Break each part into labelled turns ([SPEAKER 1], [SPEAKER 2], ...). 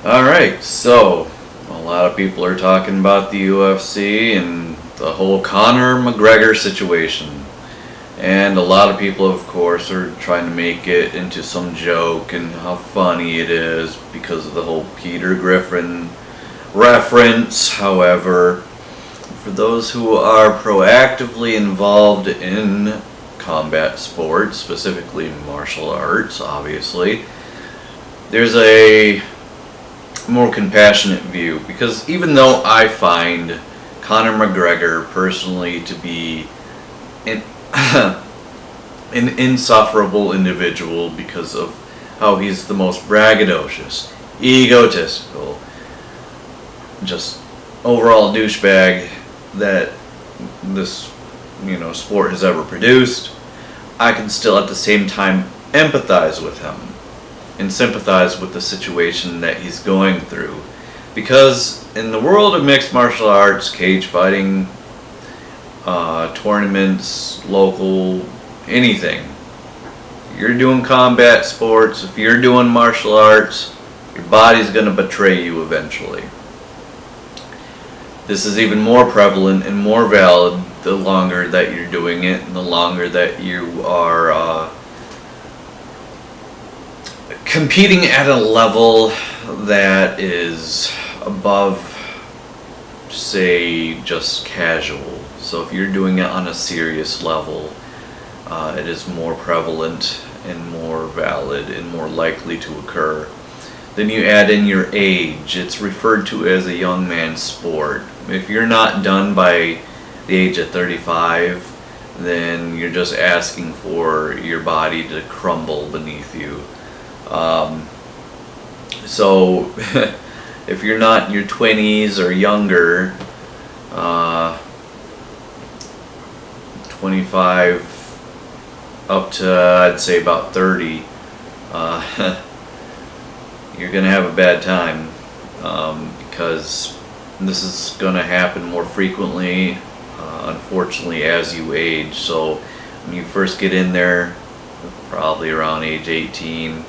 [SPEAKER 1] Alright, so a lot of people are talking about the UFC and the whole Conor McGregor situation. And a lot of people, of course, are trying to make it into some joke and how funny it is because of the whole Peter Griffin reference. However, for those who are proactively involved in combat sports, specifically martial arts, obviously, there's a more compassionate view, because even though I find Conor McGregor personally to be an, an insufferable individual because of how he's the most braggadocious, egotistical, just overall douchebag that this sport has ever produced, I can still at the same time empathize with him and sympathize with the situation that he's going through. Because in the world of mixed martial arts, cage fighting, tournaments, local, anything, you're doing combat sports, if you're doing martial arts, your body's going to betray you eventually. This is even more prevalent and more valid the longer that you're doing it and the longer that you are competing at a level that is above, say, just casual. So if you're doing it on a serious level, it is more prevalent and more valid and more likely to occur. Then you add in your age. It's referred to as a young man's sport. If you're not done by the age of 35, then you're just asking for your body to crumble beneath you. So if you're not in your 20s or younger, 25 up to I'd say about 30, you're gonna have a bad time, because this is gonna happen more frequently, unfortunately, as you age. So when you first get in there, probably around age 18,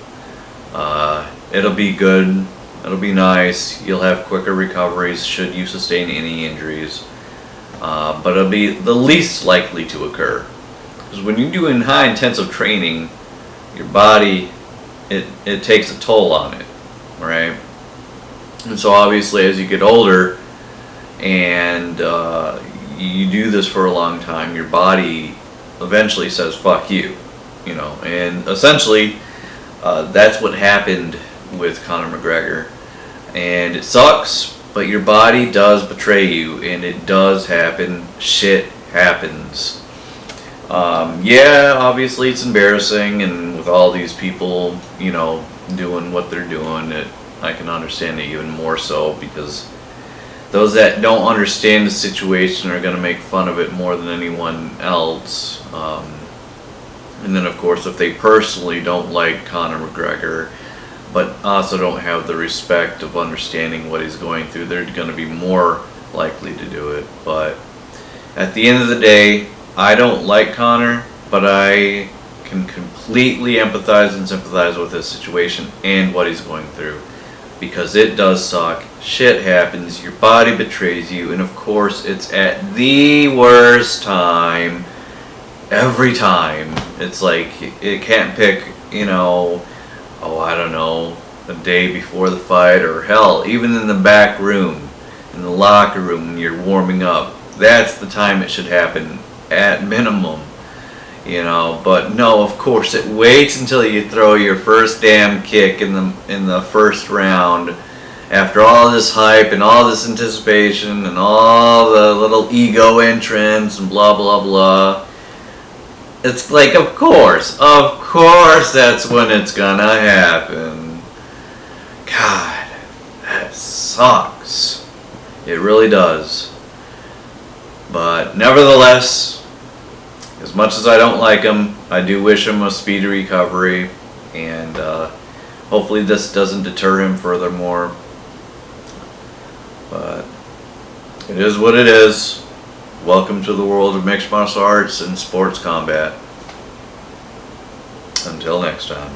[SPEAKER 1] it'll be good, it'll be nice, you'll have quicker recoveries should you sustain any injuries, but it'll be the least likely to occur. Because when you're doing high intensive training, your body, it takes a toll on it, right? And so obviously as you get older and you do this for a long time, your body eventually says fuck you, and essentially that's what happened with Conor McGregor. And it sucks, but your body does betray you, and it does happen. Shit happens. Yeah, obviously it's embarrassing, and with all these people, doing what they're doing, I can understand it even more so, because those that don't understand the situation are going to make fun of it more than anyone else. And then of course, if they personally don't like Conor McGregor, but also don't have the respect of understanding what he's going through, they're going to be more likely to do it. But at the end of the day, I don't like Conor, but I can completely empathize and sympathize with his situation and what he's going through, because it does suck. Shit happens, your body betrays you, and of course it's at the worst time every time. It's like it can't pick, I don't know, a day before the fight, or hell, even in the back room, in the locker room when you're warming up. That's the time it should happen at minimum, but no, of course it waits until you throw your first damn kick in the first round, after all this hype and all this anticipation and all the little ego entrants and blah blah blah. It's like, of course that's when it's gonna happen. God, that sucks. It really does. But nevertheless, as much as I don't like him, I do wish him a speedy recovery, and hopefully this doesn't deter him furthermore. But it is what it is. Welcome to the world of mixed martial arts and sports combat. Until next time.